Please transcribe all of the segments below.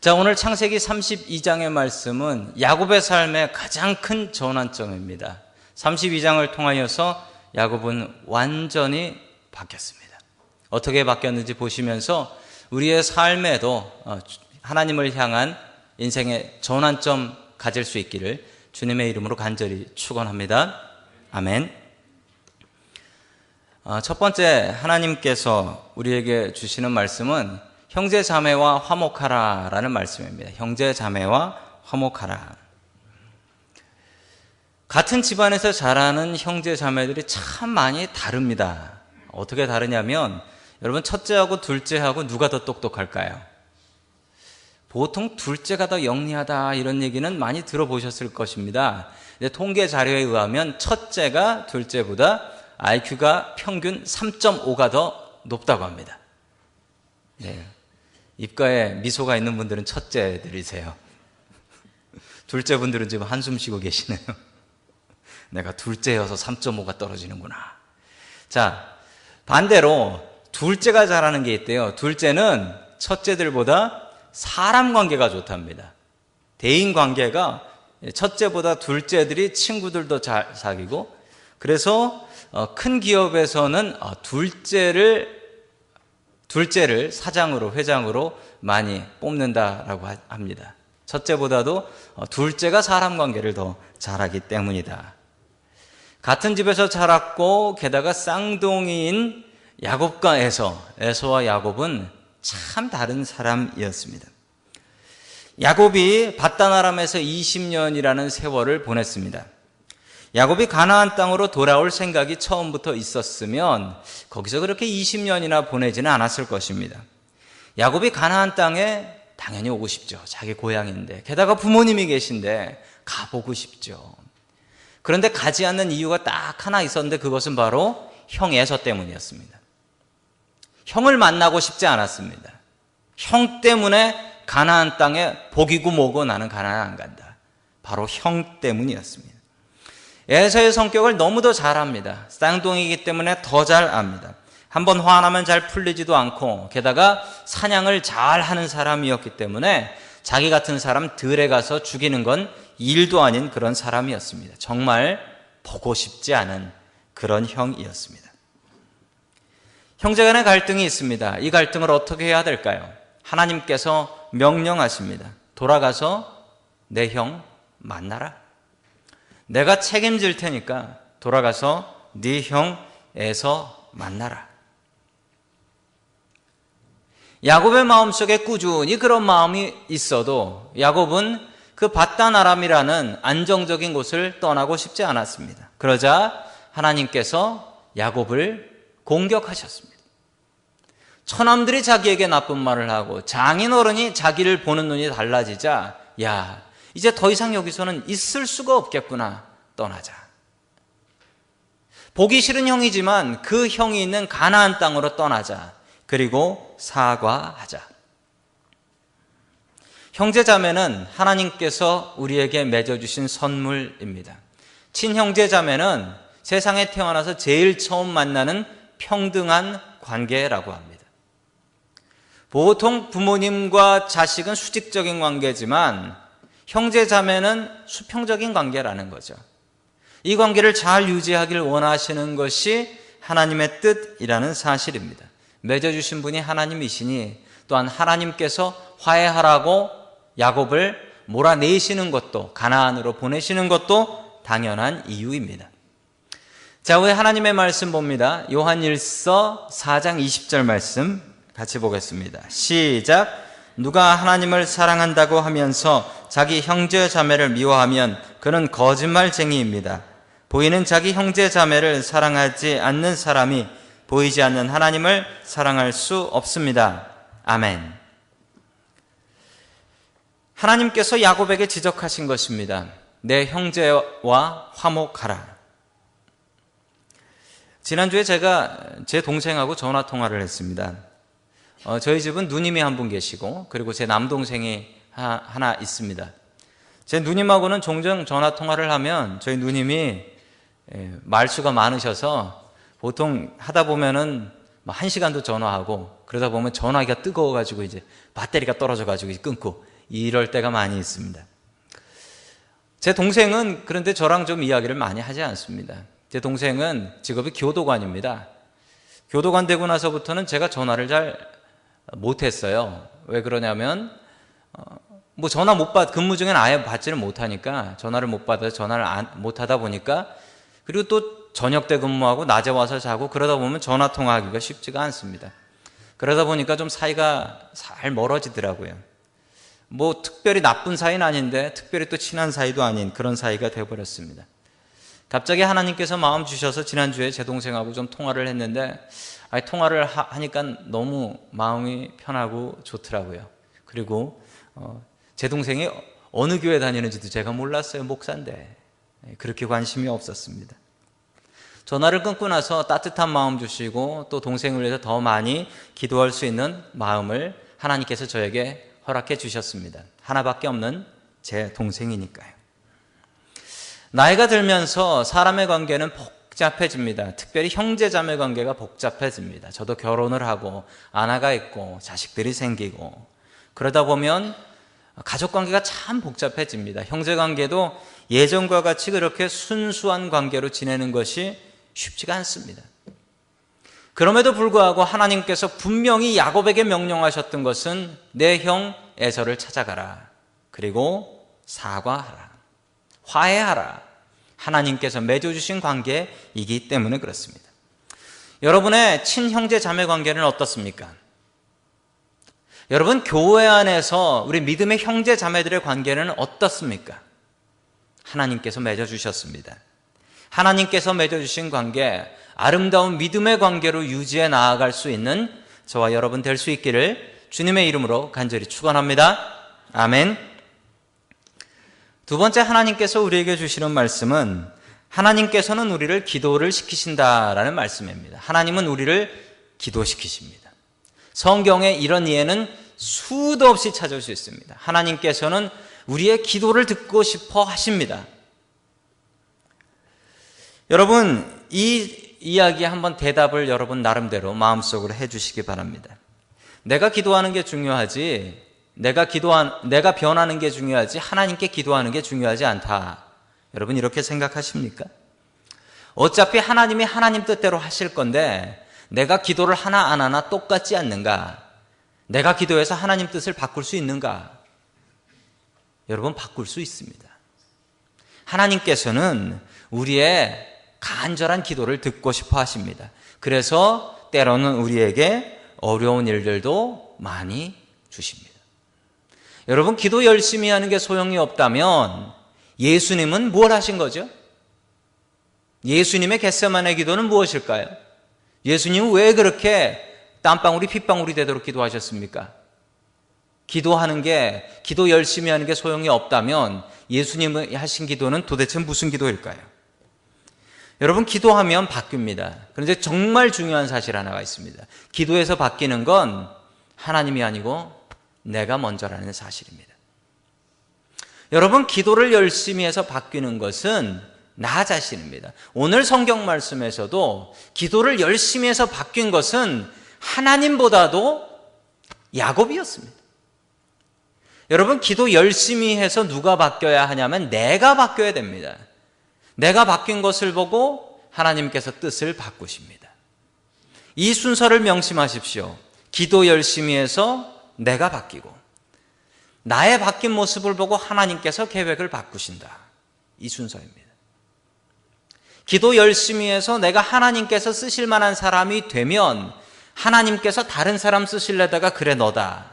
자, 오늘 창세기 32장의 말씀은 야곱의 삶의 가장 큰 전환점입니다. 32장을 통하여서 야곱은 완전히 바뀌었습니다. 어떻게 바뀌었는지 보시면서 우리의 삶에도 하나님을 향한 인생의 전환점 가질 수 있기를 주님의 이름으로 간절히 축원합니다. 아멘. 첫 번째, 하나님께서 우리에게 주시는 말씀은 형제 자매와 화목하라 라는 말씀입니다. 형제 자매와 화목하라. 같은 집안에서 자라는 형제 자매들이 참 많이 다릅니다. 어떻게 다르냐면, 여러분, 첫째하고 둘째하고 누가 더 똑똑할까요? 보통 둘째가 더 영리하다 이런 얘기는 많이 들어보셨을 것입니다. 통계 자료에 의하면 첫째가 둘째보다 IQ가 평균 3.5가 더 높다고 합니다. 네. 입가에 미소가 있는 분들은 첫째들이세요. 둘째 분들은 지금 한숨 쉬고 계시네요. 내가 둘째여서 3.5가 떨어지는구나. 자, 반대로 둘째가 잘하는 게 있대요. 둘째는 첫째들보다 사람 관계가 좋답니다. 대인 관계가 첫째보다 둘째들이 친구들도 잘 사귀고, 그래서 큰 기업에서는 둘째를 사장으로, 회장으로 많이 뽑는다라고 합니다. 첫째보다도 둘째가 사람 관계를 더 잘하기 때문이다. 같은 집에서 자랐고 게다가 쌍둥이인 야곱과 에서와 야곱은 참 다른 사람이었습니다. 야곱이 밧단 아람에서 20년이라는 세월을 보냈습니다. 야곱이 가나안 땅으로 돌아올 생각이 처음부터 있었으면 거기서 그렇게 20년이나 보내지는 않았을 것입니다. 야곱이 가나안 땅에 당연히 오고 싶죠. 자기 고향인데, 게다가 부모님이 계신데 가보고 싶죠. 그런데 가지 않는 이유가 딱 하나 있었는데, 그것은 바로 형 에서 때문이었습니다. 형을 만나고 싶지 않았습니다. 형 때문에 가나안 땅에 복이고 뭐고 나는 가나안 안 간다. 바로 형 때문이었습니다. 에서의 성격을 너무도 잘 압니다. 쌍둥이이기 때문에 더 잘 압니다. 한번 화나면 잘 풀리지도 않고, 게다가 사냥을 잘 하는 사람이었기 때문에 자기 같은 사람 들에 가서 죽이는 건 일도 아닌 그런 사람이었습니다. 정말 보고 싶지 않은 그런 형이었습니다. 형제간의 갈등이 있습니다. 이 갈등을 어떻게 해야 될까요? 하나님께서 명령하십니다. 돌아가서 내 형 만나라. 내가 책임질 테니까 돌아가서 네 형 에서 만나라. 야곱의 마음속에 꾸준히 그런 마음이 있어도 야곱은 그 밧단 아람이라는 안정적인 곳을 떠나고 싶지 않았습니다. 그러자 하나님께서 야곱을 공격하셨습니다. 처남들이 자기에게 나쁜 말을 하고 장인어른이 자기를 보는 눈이 달라지자, 야, 이제 더 이상 여기서는 있을 수가 없겠구나. 떠나자. 보기 싫은 형이지만 그 형이 있는 가나안 땅으로 떠나자. 그리고 사과하자. 형제자매는 하나님께서 우리에게 맺어주신 선물입니다. 친형제자매는 세상에 태어나서 제일 처음 만나는 평등한 관계라고 합니다. 보통 부모님과 자식은 수직적인 관계지만 형제자매는 수평적인 관계라는 거죠. 이 관계를 잘 유지하길 원하시는 것이 하나님의 뜻이라는 사실입니다. 맺어주신 분이 하나님이시니 또한 하나님께서 화해하라고 야곱을 몰아내시는 것도, 가나안으로 보내시는 것도 당연한 이유입니다. 자, 왜 하나님의 말씀 봅니다. 요한일서 4장 20절 말씀 같이 보겠습니다. 시작. 누가 하나님을 사랑한다고 하면서 자기 형제 자매를 미워하면 그는 거짓말쟁이입니다. 보이는 자기 형제 자매를 사랑하지 않는 사람이 보이지 않는 하나님을 사랑할 수 없습니다. 아멘. 하나님께서 야곱에게 지적하신 것입니다. 내 형제와 화목하라. 지난주에 제가 제 동생하고 전화통화를 했습니다. 저희 집은 누님이 한 분 계시고, 그리고 제 남동생이 하나 있습니다. 제 누님하고는 종종 전화통화를 하면 저희 누님이 말수가 많으셔서 보통 하다 보면은 1시간도 전화하고, 그러다 보면 전화기가 뜨거워가지고 이제 배터리가 떨어져가지고 끊고, 이럴 때가 많이 있습니다. 제 동생은 그런데 저랑 좀 이야기를 많이 하지 않습니다. 제 동생은 직업이 교도관입니다. 교도관 되고 나서부터는 제가 전화를 잘 못했어요. 왜 그러냐면 뭐 전화 못 받, 근무 중에는 아예 받지를 못하니까 전화를 못 받아서 전화를 못 하다 보니까, 그리고 또 저녁 때 근무하고 낮에 와서 자고 그러다 보면 전화 통화하기가 쉽지가 않습니다. 그러다 보니까 좀 사이가 잘 멀어지더라고요. 뭐 특별히 나쁜 사이는 아닌데 특별히 또 친한 사이도 아닌 그런 사이가 되어버렸습니다. 갑자기 하나님께서 마음 주셔서 지난주에 제 동생하고 좀 통화를 했는데 통화를 하니까 너무 마음이 편하고 좋더라고요. 그리고 제 동생이 어느 교회 다니는지도 제가 몰랐어요. 목사인데. 그렇게 관심이 없었습니다. 전화를 끊고 나서 따뜻한 마음 주시고 또 동생을 위해서 더 많이 기도할 수 있는 마음을 하나님께서 저에게 허락해 주셨습니다. 하나밖에 없는 제 동생이니까요. 나이가 들면서 사람의 관계는 복잡해집니다. 특별히 형제자매 관계가 복잡해집니다. 저도 결혼을 하고 아내가 있고 자식들이 생기고 그러다 보면 가족 관계가 참 복잡해집니다. 형제 관계도 예전과 같이 그렇게 순수한 관계로 지내는 것이 쉽지가 않습니다. 그럼에도 불구하고 하나님께서 분명히 야곱에게 명령하셨던 것은 내 형 에서를 찾아가라. 그리고 사과하라. 화해하라. 하나님께서 맺어주신 관계이기 때문에 그렇습니다. 여러분의 친형제 자매 관계는 어떻습니까? 여러분 교회 안에서 우리 믿음의 형제 자매들의 관계는 어떻습니까? 하나님께서 맺어주셨습니다. 하나님께서 맺어주신 관계, 아름다운 믿음의 관계로 유지해 나아갈 수 있는 저와 여러분 될 수 있기를 주님의 이름으로 간절히 축원합니다. 아멘. 두 번째, 하나님께서 우리에게 주시는 말씀은 하나님께서는 우리를 기도를 시키신다라는 말씀입니다. 하나님은 우리를 기도시키십니다. 성경에 이런 이해는 수도 없이 찾을 수 있습니다. 하나님께서는 우리의 기도를 듣고 싶어 하십니다. 여러분, 이 이야기에 한번 대답을 여러분 나름대로 마음속으로 해주시기 바랍니다. 내가 기도하는 게 중요하지, 내가 변하는 게 중요하지 하나님께 기도하는 게 중요하지 않다. 여러분 이렇게 생각하십니까? 어차피 하나님이 하나님 뜻대로 하실 건데 내가 기도를 하나 안 하나 똑같지 않는가? 내가 기도해서 하나님 뜻을 바꿀 수 있는가? 여러분 바꿀 수 있습니다. 하나님께서는 우리의 간절한 기도를 듣고 싶어 하십니다. 그래서 때로는 우리에게 어려운 일들도 많이 주십니다. 여러분 기도 열심히 하는 게 소용이 없다면 예수님은 뭘 하신 거죠? 예수님의 겟세마네 기도는 무엇일까요? 예수님은 왜 그렇게 땀방울이 핏방울이 되도록 기도하셨습니까? 기도 열심히 하는 게 소용이 없다면 예수님이 하신 기도는 도대체 무슨 기도일까요? 여러분 기도하면 바뀝니다. 그런데 정말 중요한 사실 하나가 있습니다. 기도에서 바뀌는 건 하나님이 아니고 내가 먼저라는 사실입니다. 여러분 기도를 열심히 해서 바뀌는 것은 나 자신입니다. 오늘 성경 말씀에서도 기도를 열심히 해서 바뀐 것은 하나님보다도 야곱이었습니다. 여러분 기도 열심히 해서 누가 바뀌어야 하냐면 내가 바뀌어야 됩니다. 내가 바뀐 것을 보고 하나님께서 뜻을 바꾸십니다. 이 순서를 명심하십시오. 기도 열심히 해서 내가 바뀌고 나의 바뀐 모습을 보고 하나님께서 계획을 바꾸신다. 이 순서입니다. 기도 열심히 해서 내가 하나님께서 쓰실 만한 사람이 되면 하나님께서 다른 사람 쓰실래다가 그래 너다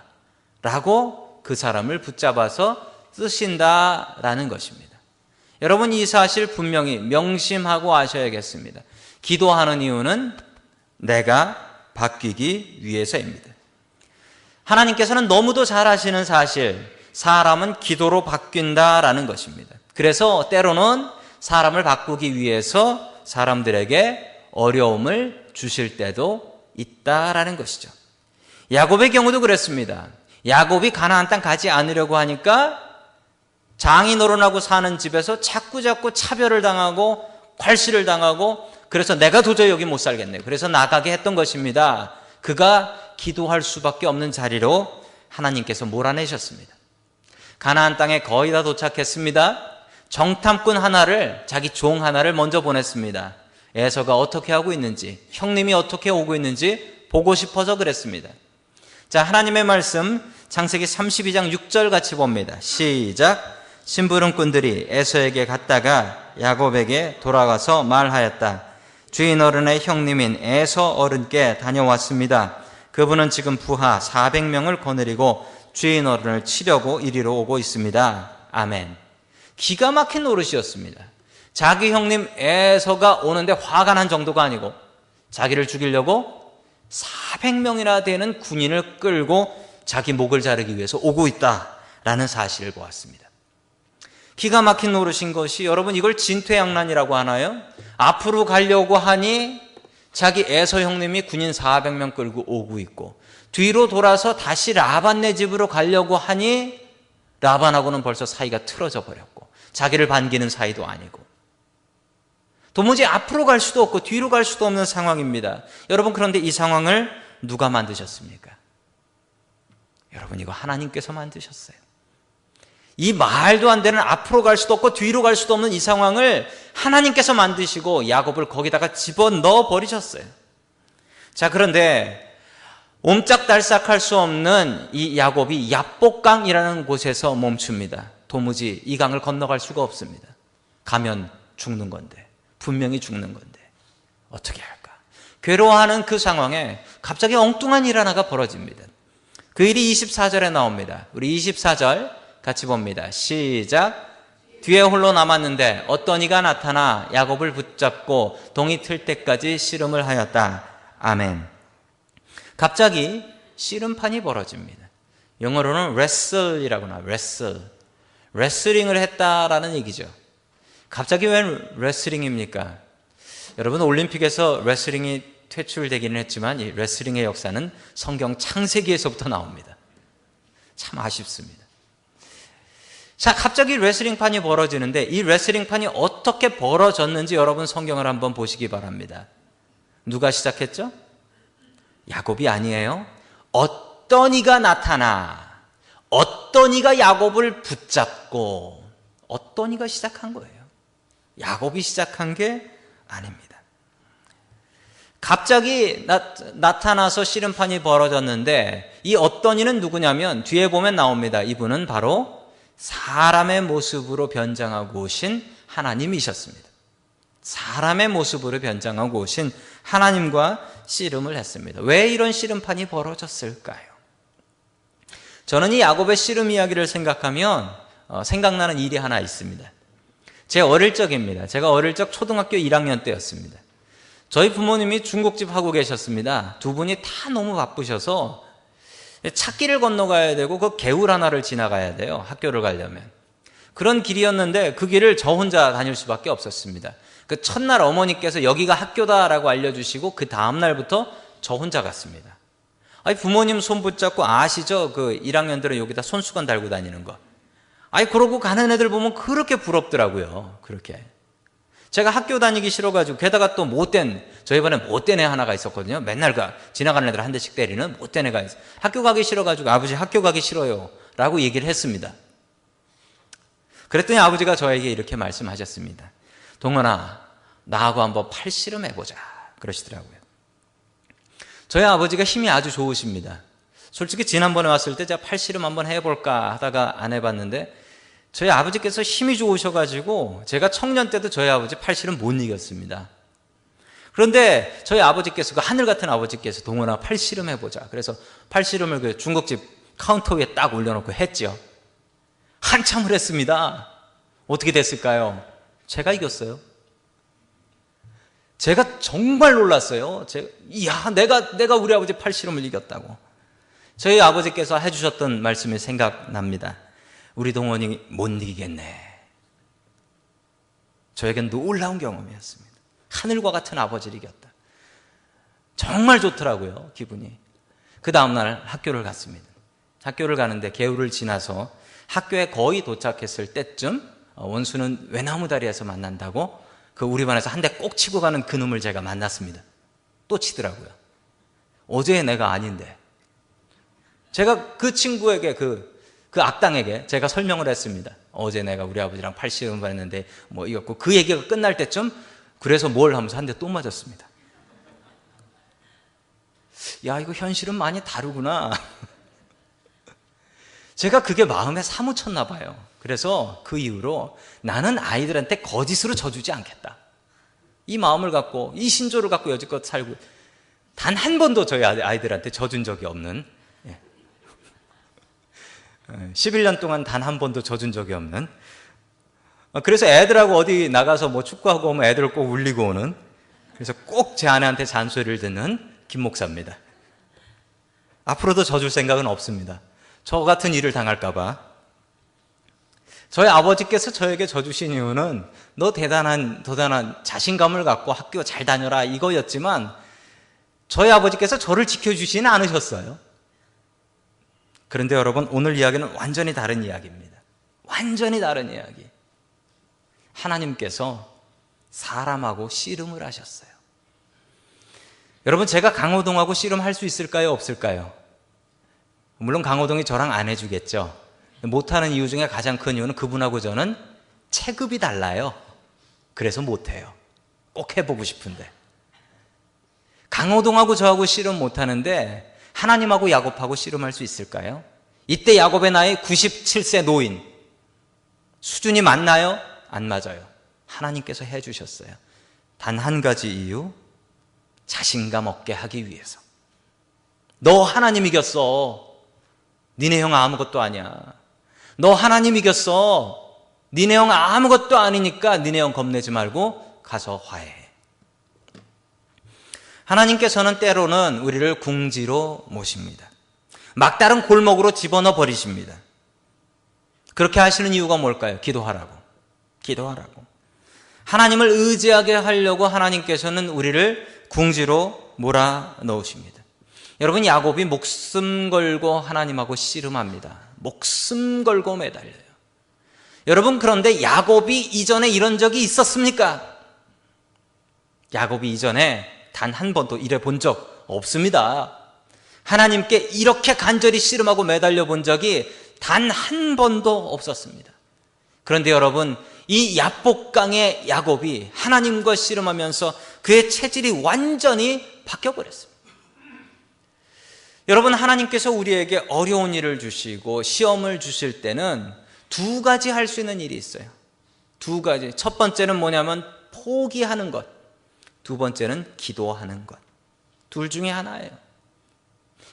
라고 그 사람을 붙잡아서 쓰신다라는 것입니다. 여러분 이 사실 분명히 명심하고 아셔야겠습니다. 기도하는 이유는 내가 바뀌기 위해서입니다. 하나님께서는 너무도 잘 아시는 사실, 사람은 기도로 바뀐다라는 것입니다. 그래서 때로는 사람을 바꾸기 위해서 사람들에게 어려움을 주실 때도 있다라는 것이죠. 야곱의 경우도 그랬습니다. 야곱이 가나안 땅 가지 않으려고 하니까 장인어른하고 사는 집에서 자꾸 차별을 당하고 괄시를 당하고 그래서 내가 도저히 여기 못 살겠네요. 그래서 나가게 했던 것입니다. 그가 기도할 수밖에 없는 자리로 하나님께서 몰아내셨습니다. 가나안 땅에 거의 다 도착했습니다. 정탐꾼 하나를, 자기 종 하나를 먼저 보냈습니다. 에서가 어떻게 하고 있는지, 형님이 어떻게 오고 있는지 보고 싶어서 그랬습니다. 자, 하나님의 말씀 창세기 32장 6절 같이 봅니다. 시작. 심부름꾼들이 에서에게 갔다가 야곱에게 돌아가서 말하였다. 주인 어른의 형님인 에서 어른께 다녀왔습니다. 그분은 지금 부하 400명을 거느리고 주인 어른을 치려고 이리로 오고 있습니다. 아멘. 기가 막힌 노릇이었습니다. 자기 형님 에서가 오는데 화가 난 정도가 아니고 자기를 죽이려고 400명이나 되는 군인을 끌고 자기 목을 자르기 위해서 오고 있다라는 사실을 보았습니다. 기가 막힌 노릇인 것이, 여러분, 이걸 진퇴양난이라고 하나요? 앞으로 가려고 하니 자기 에서 형님이 군인 400명 끌고 오고 있고, 뒤로 돌아서 다시 라반네 집으로 가려고 하니 라반하고는 벌써 사이가 틀어져 버렸고, 자기를 반기는 사이도 아니고, 도무지 앞으로 갈 수도 없고 뒤로 갈 수도 없는 상황입니다. 여러분, 그런데 이 상황을 누가 만드셨습니까? 여러분, 이거 하나님께서 만드셨어요. 이 말도 안 되는 앞으로 갈 수도 없고 뒤로 갈 수도 없는 이 상황을 하나님께서 만드시고 야곱을 거기다가 집어넣어 버리셨어요. 자, 그런데 옴짝달싹할 수 없는 이 야곱이 야복강이라는 곳에서 멈춥니다. 도무지 이 강을 건너갈 수가 없습니다. 가면 죽는 건데, 분명히 죽는 건데 어떻게 할까? 괴로워하는 그 상황에 갑자기 엉뚱한 일 하나가 벌어집니다. 그 일이 24절에 나옵니다. 우리 24절 같이 봅니다. 시작. 뒤에 홀로 남았는데 어떤 이가 나타나 야곱을 붙잡고 동이 틀 때까지 씨름을 하였다. 아멘. 갑자기 씨름판이 벌어집니다. 영어로는 wrestle이라고 나와요. 레슬링을 했다라는 얘기죠. 갑자기 웬 레슬링입니까? 여러분, 올림픽에서 레슬링이 퇴출되기는 했지만 이 레슬링의 역사는 성경 창세기에서부터 나옵니다. 참 아쉽습니다. 자, 갑자기 레슬링판이 벌어지는데 이 레슬링판이 어떻게 벌어졌는지 여러분 성경을 한번 보시기 바랍니다. 누가 시작했죠? 야곱이 아니에요. 어떤 이가 나타나, 어떤 이가 야곱을 붙잡고, 어떤 이가 시작한 거예요. 야곱이 시작한 게 아닙니다. 갑자기 나타나서 씨름판이 벌어졌는데 이 어떤 이는 누구냐면 뒤에 보면 나옵니다. 이분은 바로 사람의 모습으로 변장하고 오신 하나님이셨습니다. 사람의 모습으로 변장하고 오신 하나님과 씨름을 했습니다. 왜 이런 씨름판이 벌어졌을까요? 저는 이 야곱의 씨름 이야기를 생각하면 생각나는 일이 하나 있습니다. 제 어릴 적입니다. 제가 어릴 적 초등학교 1학년 때였습니다. 저희 부모님이 중국집 하고 계셨습니다. 두 분이 다 너무 바쁘셔서 찾길을 건너가야 되고 그 개울 하나를 지나가야 돼요. 학교를 가려면. 그런 길이었는데 그 길을 저 혼자 다닐 수밖에 없었습니다. 그 첫날 어머니께서 여기가 학교다라고 알려주시고 그 다음날부터 저 혼자 갔습니다. 아니, 부모님 손 붙잡고 아시죠? 그 1학년들은 여기다 손수건 달고 다니는 거. 아니, 그러고 가는 애들 보면 그렇게 부럽더라고요. 그렇게. 제가 학교 다니기 싫어가지고, 게다가 또 못된, 저희 반에 못된 애 하나가 있었거든요. 맨날 지나가는 애들 한 대씩 때리는 못된 애가 있어요. 학교 가기 싫어가지고, 아버지 학교 가기 싫어요 라고 얘기를 했습니다. 그랬더니 아버지가 저에게 이렇게 말씀하셨습니다. 동원아, 나하고 한번 팔씨름 해보자 그러시더라고요. 저희 아버지가 힘이 아주 좋으십니다. 솔직히 지난번에 왔을 때 제가 팔씨름 한번 해볼까 하다가 안 해봤는데, 저희 아버지께서 힘이 좋으셔가지고 제가 청년 때도 저희 아버지 팔씨름 못 이겼습니다. 그런데 저희 아버지께서, 그 하늘 같은 아버지께서 동원아 팔씨름 해보자. 그래서 팔씨름을 그 중국집 카운터 위에 딱 올려놓고 했죠. 한참을 했습니다. 어떻게 됐을까요? 제가 이겼어요. 제가 정말 놀랐어요. 이야, 내가 우리 아버지 팔씨름을 이겼다고. 저희 아버지께서 해주셨던 말씀이 생각납니다. 우리 동원이 못 이기겠네. 저에겐 놀라운 경험이었습니다. 하늘과 같은 아버지를 이겼다. 정말 좋더라고요, 기분이. 그 다음날 학교를 갔습니다. 학교를 가는데 개울을 지나서 학교에 거의 도착했을 때쯤 원수는 외나무 다리에서 만난다고 그 우리 반에서 한 대 꼭 치고 가는 그 놈을 제가 만났습니다. 또 치더라고요. 어제의 내가 아닌데. 제가 그 친구에게 그 그 악당에게 제가 설명을 했습니다. 어제 내가 우리 아버지랑 팔씨름을 했는데 뭐 이었고, 그 얘기가 끝날 때쯤 그래서 뭘 하면서 한 대 또 맞았습니다. 야, 이거 현실은 많이 다르구나. 제가 그게 마음에 사무쳤나 봐요. 그래서 그 이후로 나는 아이들한테 거짓으로 져주지 않겠다, 이 마음을 갖고, 이 신조를 갖고 여지껏 살고, 단 한 번도 저희 아이들한테 져준 적이 없는, 11년 동안 단 한 번도 져준 적이 없는, 그래서 애들하고 어디 나가서 뭐 축구하고 오면 애들을 꼭 울리고 오는, 그래서 꼭 제 아내한테 잔소리를 듣는 김 목사입니다. 앞으로도 져줄 생각은 없습니다. 저 같은 일을 당할까 봐. 저희 아버지께서 저에게 져주신 이유는 너 대단한 자신감을 갖고 학교 잘 다녀라, 이거였지만 저희 아버지께서 저를 지켜주시지는 않으셨어요. 그런데 여러분, 오늘 이야기는 완전히 다른 이야기입니다. 완전히 다른 이야기. 하나님께서 사람하고 씨름을 하셨어요. 여러분, 제가 강호동하고 씨름할 수 있을까요, 없을까요? 물론 강호동이 저랑 안 해주겠죠. 못하는 이유 중에 가장 큰 이유는 그분하고 저는 체급이 달라요. 그래서 못해요. 꼭 해보고 싶은데. 강호동하고 저하고 씨름 못하는데 하나님하고 야곱하고 씨름할 수 있을까요? 이때 야곱의 나이 97세 노인. 수준이 맞나요? 안 맞아요. 하나님께서 해주셨어요. 단 한 가지 이유, 자신감 얻게 하기 위해서. 너 하나님 이겼어. 니네 형 아무것도 아니야. 너 하나님 이겼어. 니네 형 아무것도 아니니까 니네 형 겁내지 말고 가서 화해해. 하나님께서는 때로는 우리를 궁지로 모십니다. 막다른 골목으로 집어넣어 버리십니다. 그렇게 하시는 이유가 뭘까요? 기도하라고. 기도하라고. 하나님을 의지하게 하려고 하나님께서는 우리를 궁지로 몰아넣으십니다. 여러분, 야곱이 목숨 걸고 하나님하고 씨름합니다. 목숨 걸고 매달려요. 여러분, 그런데 야곱이 이전에 이런 적이 있었습니까? 야곱이 이전에 단 한 번도 이래 본 적 없습니다. 하나님께 이렇게 간절히 씨름하고 매달려 본 적이 단 한 번도 없었습니다. 그런데 여러분, 이 야복강의 야곱이 하나님과 씨름하면서 그의 체질이 완전히 바뀌어버렸습니다. 여러분, 하나님께서 우리에게 어려운 일을 주시고 시험을 주실 때는 두 가지 할 수 있는 일이 있어요. 두 가지. 첫 번째는 뭐냐면 포기하는 것. 두 번째는 기도하는 것. 둘 중에 하나예요.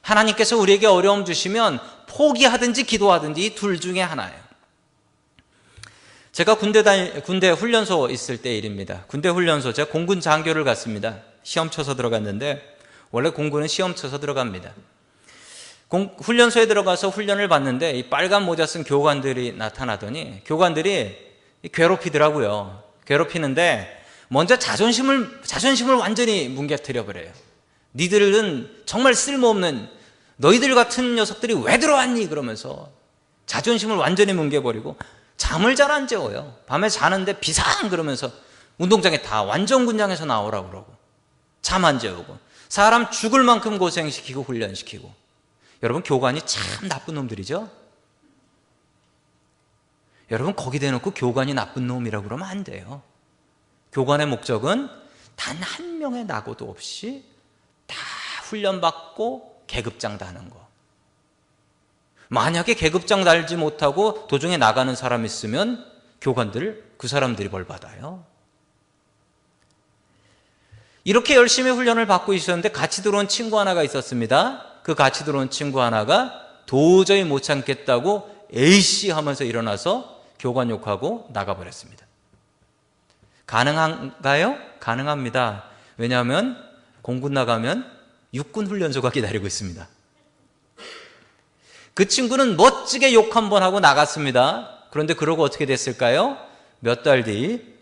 하나님께서 우리에게 어려움 주시면 포기하든지 기도하든지 이 둘 중에 하나예요. 제가 군대 훈련소 있을 때 일입니다. 군대 훈련소, 제가 공군 장교를 갔습니다. 시험 쳐서 들어갔는데, 원래 공군은 시험 쳐서 들어갑니다. 훈련소에 들어가서 훈련을 받는데 이 빨간 모자 쓴 교관들이 나타나더니 교관들이 괴롭히더라고요. 괴롭히는데 먼저 자존심을 완전히 뭉개뜨려 버려요. 니들은 정말 쓸모없는, 너희들 같은 녀석들이 왜 들어왔니? 그러면서 자존심을 완전히 뭉개버리고 잠을 잘 안 재워요. 밤에 자는데 비상 그러면서 운동장에 다 완전군장에서 나오라고 그러고 잠 안 재우고 사람 죽을 만큼 고생시키고 훈련시키고. 여러분, 교관이 참 나쁜 놈들이죠? 여러분, 거기 대놓고 교관이 나쁜 놈이라고 그러면 안 돼요. 교관의 목적은 단 한 명의 낙오도 없이 다 훈련받고 계급장 다는 거. 만약에 계급장 달지 못하고 도중에 나가는 사람 있으면 교관들, 그 사람들이 벌 받아요. 이렇게 열심히 훈련을 받고 있었는데 같이 들어온 친구 하나가 있었습니다. 그 같이 들어온 친구 하나가 도저히 못 참겠다고 에이씨 하면서 일어나서 교관 욕하고 나가버렸습니다. 가능한가요? 가능합니다. 왜냐하면 공군 나가면 육군 훈련소가 기다리고 있습니다. 그 친구는 멋지게 욕 한번 하고 나갔습니다. 그런데 그러고 어떻게 됐을까요? 몇 달 뒤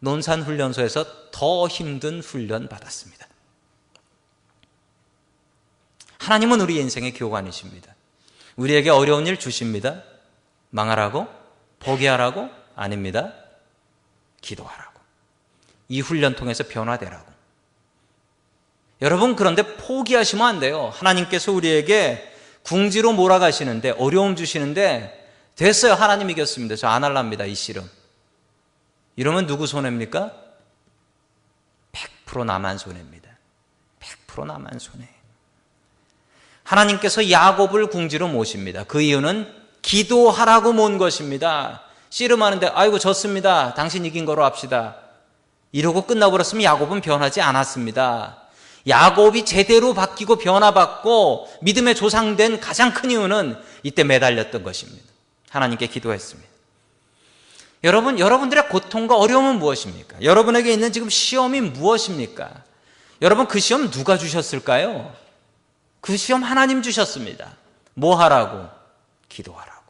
논산훈련소에서 더 힘든 훈련 받았습니다. 하나님은 우리 인생의 교관이십니다. 우리에게 어려운 일 주십니다. 망하라고? 포기하라고? 아닙니다. 기도하라고. 이 훈련 통해서 변화되라고. 여러분, 그런데 포기하시면 안 돼요. 하나님께서 우리에게 궁지로 몰아가시는데 어려움 주시는데 됐어요. 하나님 이겼습니다. 저 안 할랍니다. 이 씨름. 이러면 누구 손해입니까? 100% 나만 손해입니다. 100% 나만 손해. 하나님께서 야곱을 궁지로 모십니다. 그 이유는 기도하라고 모은 것입니다. 씨름하는데 아이고 졌습니다. 당신 이긴 거로 합시다. 이러고 끝나버렸으면 야곱은 변하지 않았습니다. 야곱이 제대로 바뀌고 변화받고 믿음의 조상된 가장 큰 이유는 이때 매달렸던 것입니다. 하나님께 기도했습니다. 여러분, 여러분들의 고통과 어려움은 무엇입니까? 여러분에게 있는 지금 시험이 무엇입니까? 여러분, 그 시험 누가 주셨을까요? 그 시험 하나님 주셨습니다. 뭐 하라고? 기도하라고.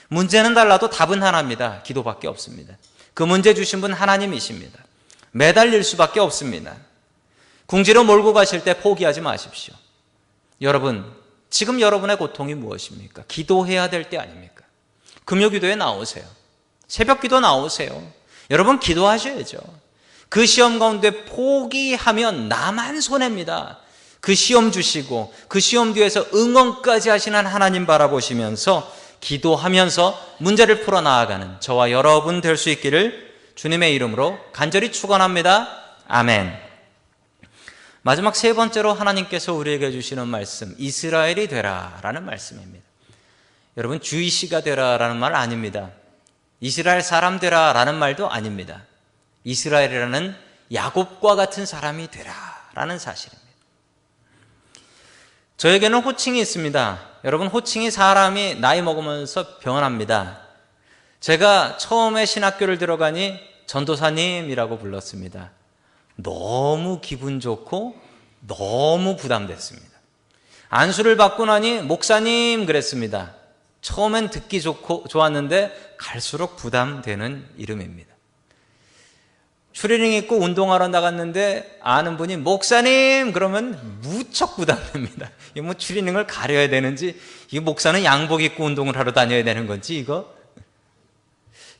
문제는 달라도 답은 하나입니다. 기도밖에 없습니다. 그 문제 주신 분 하나님이십니다. 매달릴 수밖에 없습니다. 궁지로 몰고 가실 때 포기하지 마십시오. 여러분, 지금 여러분의 고통이 무엇입니까? 기도해야 될 때 아닙니까? 금요기도에 나오세요. 새벽기도 나오세요. 여러분 기도하셔야죠. 그 시험 가운데 포기하면 나만 손해입니다. 그 시험 주시고 그 시험 뒤에서 응원까지 하시는 하나님 바라보시면서 기도하면서 문제를 풀어나가는 저와 여러분 될 수 있기를 주님의 이름으로 간절히 축원합니다. 아멘. 마지막 세 번째로 하나님께서 우리에게 주시는 말씀, 이스라엘이 되라라는 말씀입니다. 여러분, 주이시가 되라라는 말 아닙니다. 이스라엘 사람 되라라는 말도 아닙니다. 이스라엘이라는 야곱과 같은 사람이 되라라는 사실입니다. 저에게는 호칭이 있습니다. 여러분, 호칭이 사람이 나이 먹으면서 변합니다. 제가 처음에 신학교를 들어가니 전도사님이라고 불렀습니다. 너무 기분 좋고 너무 부담됐습니다. 안수를 받고 나니 목사님 그랬습니다. 처음엔 듣기 좋았는데 갈수록 부담되는 이름입니다. 추리닝 입고 운동하러 나갔는데 아는 분이 목사님 그러면 무척 부담됩니다. 이거 뭐 추리닝을 가려야 되는지, 이 목사는 양복 입고 운동을 하러 다녀야 되는 건지 이거.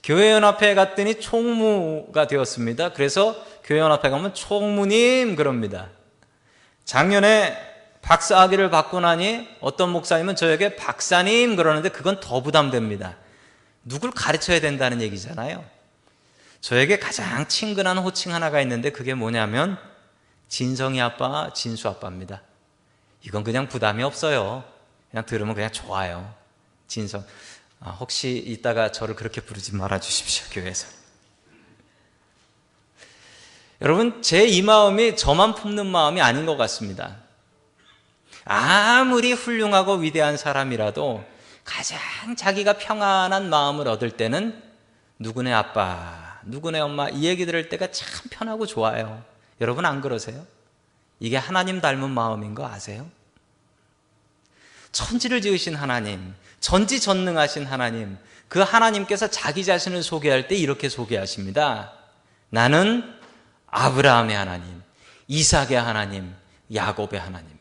교회연합회 갔더니 총무가 되었습니다. 그래서 교회연합회 가면 총무님 그럽니다. 작년에 박사학위를 받고 나니 어떤 목사님은 저에게 박사님 그러는데 그건 더 부담됩니다. 누굴 가르쳐야 된다는 얘기잖아요. 저에게 가장 친근한 호칭 하나가 있는데 그게 뭐냐면 진성이 아빠, 진수 아빠입니다. 이건 그냥 부담이 없어요. 그냥 들으면 그냥 좋아요. 진성. 혹시 이따가 저를 그렇게 부르지 말아 주십시오, 교회에서. 여러분, 제 이 마음이 저만 품는 마음이 아닌 것 같습니다. 아무리 훌륭하고 위대한 사람이라도 가장 자기가 평안한 마음을 얻을 때는 누구네 아빠, 누구네 엄마 이 얘기 들을 때가 참 편하고 좋아요. 여러분 안 그러세요? 이게 하나님 닮은 마음인 거 아세요? 천지를 지으신 하나님, 전지전능하신 하나님, 그 하나님께서 자기 자신을 소개할 때 이렇게 소개하십니다. 나는 아브라함의 하나님, 이삭의 하나님, 야곱의 하나님입니다.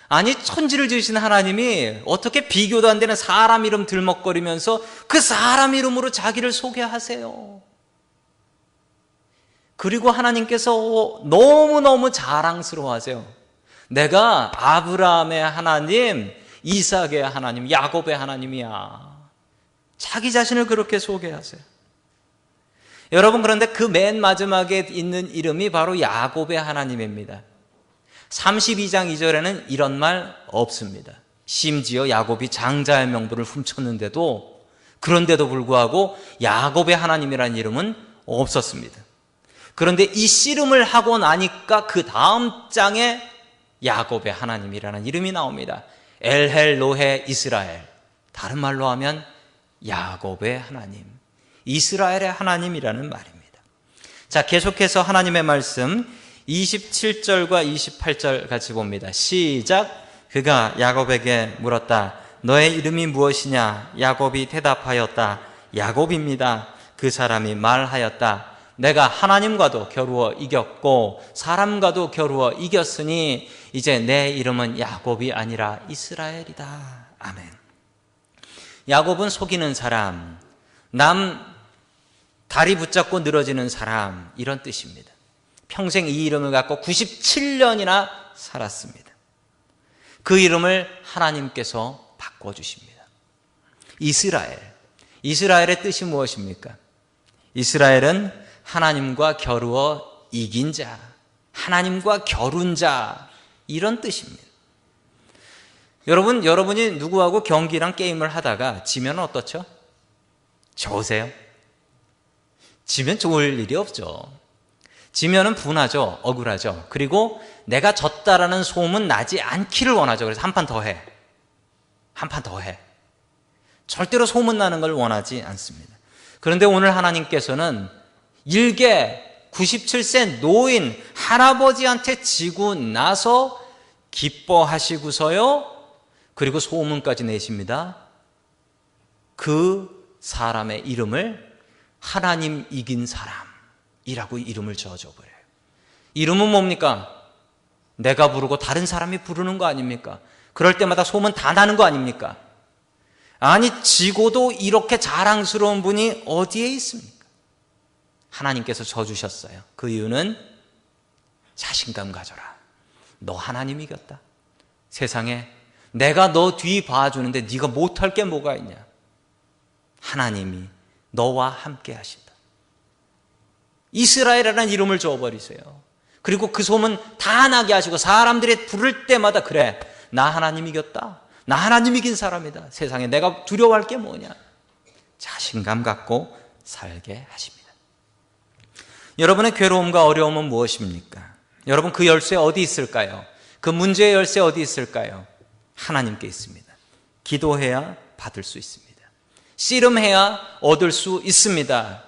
아니, 천지를 지으신 하나님이 어떻게 비교도 안 되는 사람 이름 들먹거리면서 그 사람 이름으로 자기를 소개하세요. 그리고 하나님께서 너무너무 자랑스러워하세요. 내가 아브라함의 하나님, 이삭의 하나님, 야곱의 하나님이야. 자기 자신을 그렇게 소개하세요. 여러분, 그런데 그 맨 마지막에 있는 이름이 바로 야곱의 하나님입니다. 32장 2절에는 이런 말 없습니다. 심지어 야곱이 장자의 명분을 훔쳤는데도, 그런데도 불구하고 야곱의 하나님이라는 이름은 없었습니다. 그런데 이 씨름을 하고 나니까 그 다음 장에 야곱의 하나님이라는 이름이 나옵니다. 엘헬로헤 이스라엘. 다른 말로 하면 야곱의 하나님, 이스라엘의 하나님이라는 말입니다. 자, 계속해서 하나님의 말씀 27절과 28절 같이 봅니다. 시작. 그가 야곱에게 물었다. 너의 이름이 무엇이냐? 야곱이 대답하였다. 야곱입니다. 그 사람이 말하였다. 내가 하나님과도 겨루어 이겼고 사람과도 겨루어 이겼으니 이제 내 이름은 야곱이 아니라 이스라엘이다. 아멘. 야곱은 속이는 사람, 남 다리 붙잡고 늘어지는 사람, 이런 뜻입니다. 평생 이 이름을 갖고 97년이나 살았습니다. 그 이름을 하나님께서 바꿔주십니다. 이스라엘. 이스라엘의 뜻이 무엇입니까? 이스라엘은 하나님과 겨루어 이긴 자, 하나님과 겨룬 자, 이런 뜻입니다. 여러분이 누구하고 경기랑 게임을 하다가 지면 어떻죠? 좋으세요? 지면 좋을 일이 없죠. 지면은 분하죠. 억울하죠. 그리고 내가 졌다라는 소문 나지 않기를 원하죠. 그래서 한 판 더 해. 한 판 더 해. 절대로 소문 나는 걸 원하지 않습니다. 그런데 오늘 하나님께서는 일개 97세 노인 할아버지한테 지고 나서 기뻐하시고서요. 그리고 소문까지 내십니다. 그 사람의 이름을 하나님 이긴 사람이라고 이름을 지어줘버려요. 이름은 뭡니까? 내가 부르고 다른 사람이 부르는 거 아닙니까? 그럴 때마다 소문 다 나는 거 아닙니까? 아니, 지고도 이렇게 자랑스러운 분이 어디에 있습니까? 하나님께서 져주셨어요. 그 이유는 자신감 가져라. 너 하나님 이겼다. 세상에 내가 너 뒤 봐주는데 네가 못할 게 뭐가 있냐? 하나님이 너와 함께 하신다. 이스라엘이라는 이름을 줘버리세요. 그리고 그 소문 다 나게 하시고 사람들이 부를 때마다 그래, 나 하나님 이겼다. 나 하나님 이긴 사람이다. 세상에 내가 두려워할 게 뭐냐? 자신감 갖고 살게 하십니다. 여러분의 괴로움과 어려움은 무엇입니까? 여러분 그 열쇠 어디 있을까요? 그 문제의 열쇠 어디 있을까요? 하나님께 있습니다. 기도해야 받을 수 있습니다. 씨름해야 얻을 수 있습니다.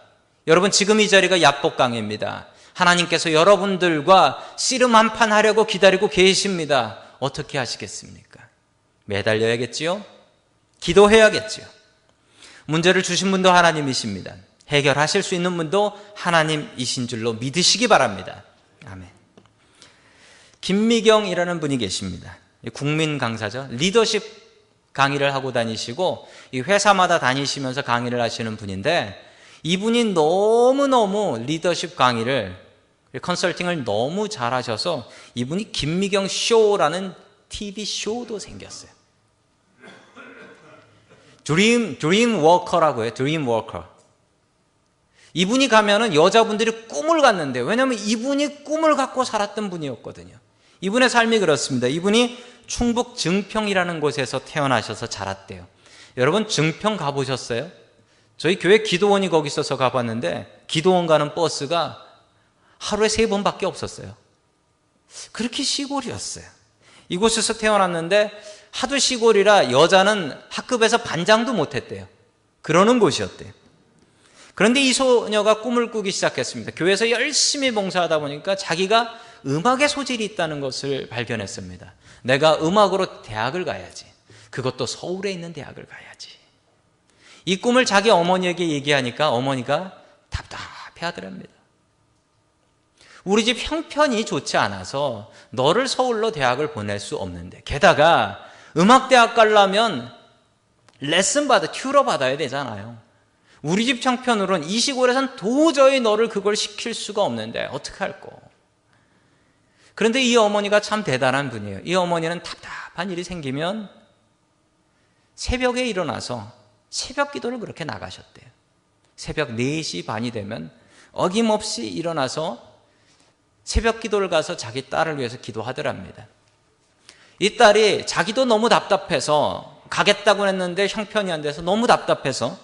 여러분 지금 이 자리가 야복강입니다. 하나님께서 여러분들과 씨름 한판 하려고 기다리고 계십니다. 어떻게 하시겠습니까? 매달려야겠지요? 기도해야겠지요? 문제를 주신 분도 하나님이십니다. 해결하실 수 있는 분도 하나님이신 줄로 믿으시기 바랍니다. 아멘. 김미경이라는 분이 계십니다. 국민 강사죠. 리더십 강의를 하고 다니시고 이 회사마다 다니시면서 강의를 하시는 분인데 이분이 너무너무 리더십 강의를 컨설팅을 너무 잘하셔서 이분이 김미경 쇼라는 TV 쇼도 생겼어요. 드림 워커라고 해요. 드림 워커. 이분이 가면은 여자분들이 꿈을 갖는데요. 왜냐하면 이분이 꿈을 갖고 살았던 분이었거든요. 이분의 삶이 그렇습니다. 이분이 충북 증평이라는 곳에서 태어나셔서 자랐대요. 여러분 증평 가보셨어요? 저희 교회 기도원이 거기 있어서 가봤는데 기도원 가는 버스가 하루에 3번밖에 없었어요. 그렇게 시골이었어요. 이곳에서 태어났는데 하도 시골이라 여자는 학급에서 반장도 못했대요. 그러는 곳이었대요. 그런데 이 소녀가 꿈을 꾸기 시작했습니다. 교회에서 열심히 봉사하다 보니까 자기가 음악의 소질이 있다는 것을 발견했습니다. 내가 음악으로 대학을 가야지. 그것도 서울에 있는 대학을 가야지. 이 꿈을 자기 어머니에게 얘기하니까 어머니가 답답해 하더랍니다. 우리 집 형편이 좋지 않아서 너를 서울로 대학을 보낼 수 없는데 게다가 음악대학 가려면 튜러 받아야 되잖아요. 우리 집 형편으로는 이 시골에선 도저히 너를 그걸 시킬 수가 없는데 어떡할꼬. 그런데 이 어머니가 참 대단한 분이에요. 이 어머니는 답답한 일이 생기면 새벽에 일어나서 새벽 기도를 그렇게 나가셨대요. 새벽 4시 반이 되면 어김없이 일어나서 새벽 기도를 가서 자기 딸을 위해서 기도하더랍니다. 이 딸이 자기도 너무 답답해서 가겠다고 했는데 형편이 안 돼서 너무 답답해서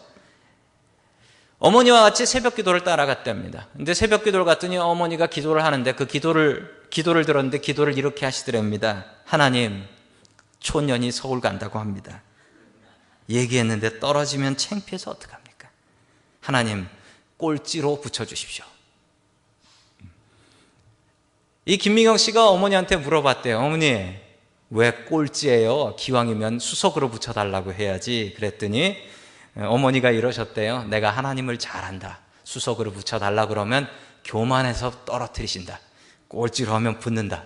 어머니와 같이 새벽 기도를 따라갔답니다. 근데 새벽 기도를 갔더니 어머니가 기도를 하는데 그 기도를 들었는데 기도를 이렇게 하시더랍니다. 하나님, 촌년이 서울 간다고 합니다. 얘기했는데 떨어지면 창피해서 어떡합니까? 하나님, 꼴찌로 붙여주십시오. 이 김미경 씨가 어머니한테 물어봤대요. 어머니, 왜 꼴찌예요? 기왕이면 수석으로 붙여달라고 해야지. 그랬더니 어머니가 이러셨대요. 내가 하나님을 잘한다. 수석으로 붙여달라 그러면 교만해서 떨어뜨리신다. 꼴찌로 하면 붙는다.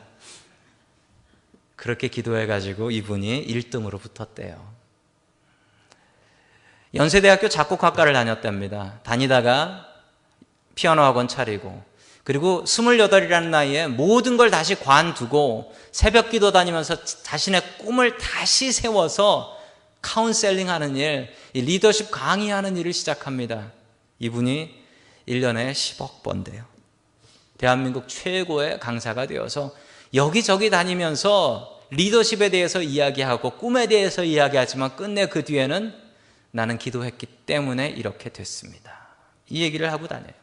그렇게 기도해가지고 이분이 1등으로 붙었대요. 연세대학교 작곡학과를 다녔답니다. 다니다가 피아노 학원 차리고 그리고 28이라는 나이에 모든 걸 다시 관두고 새벽 기도 다니면서 자신의 꿈을 다시 세워서 카운셀링 하는 일, 리더십 강의하는 일을 시작합니다. 이분이 1년에 10억 번대요. 대한민국 최고의 강사가 되어서 여기저기 다니면서 리더십에 대해서 이야기하고 꿈에 대해서 이야기하지만 끝내 그 뒤에는 나는 기도했기 때문에 이렇게 됐습니다. 이 얘기를 하고 다녀요.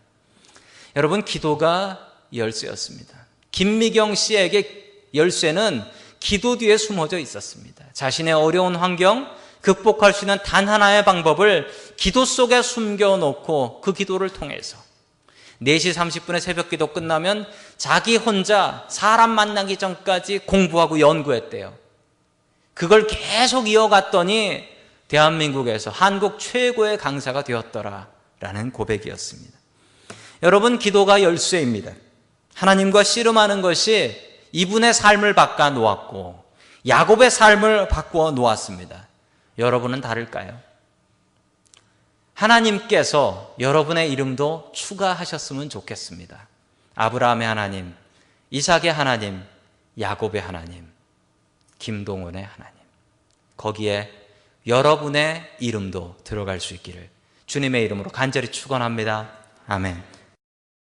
여러분, 기도가 열쇠였습니다. 김미경 씨에게 열쇠는 기도 뒤에 숨어져 있었습니다. 자신의 어려운 환경, 극복할 수 있는 단 하나의 방법을 기도 속에 숨겨놓고 그 기도를 통해서 4시 30분에 새벽 기도 끝나면 자기 혼자 사람 만나기 전까지 공부하고 연구했대요. 그걸 계속 이어갔더니 대한민국에서 한국 최고의 강사가 되었더라라는 고백이었습니다. 여러분, 기도가 열쇠입니다. 하나님과 씨름하는 것이 이분의 삶을 바꿔 놓았고 야곱의 삶을 바꾸어 놓았습니다. 여러분은 다를까요? 하나님께서 여러분의 이름도 추가하셨으면 좋겠습니다. 아브라함의 하나님, 이삭의 하나님, 야곱의 하나님, 김동원의 하나님. 거기에 여러분의 이름도 들어갈 수 있기를 주님의 이름으로 간절히 축원합니다. 아멘.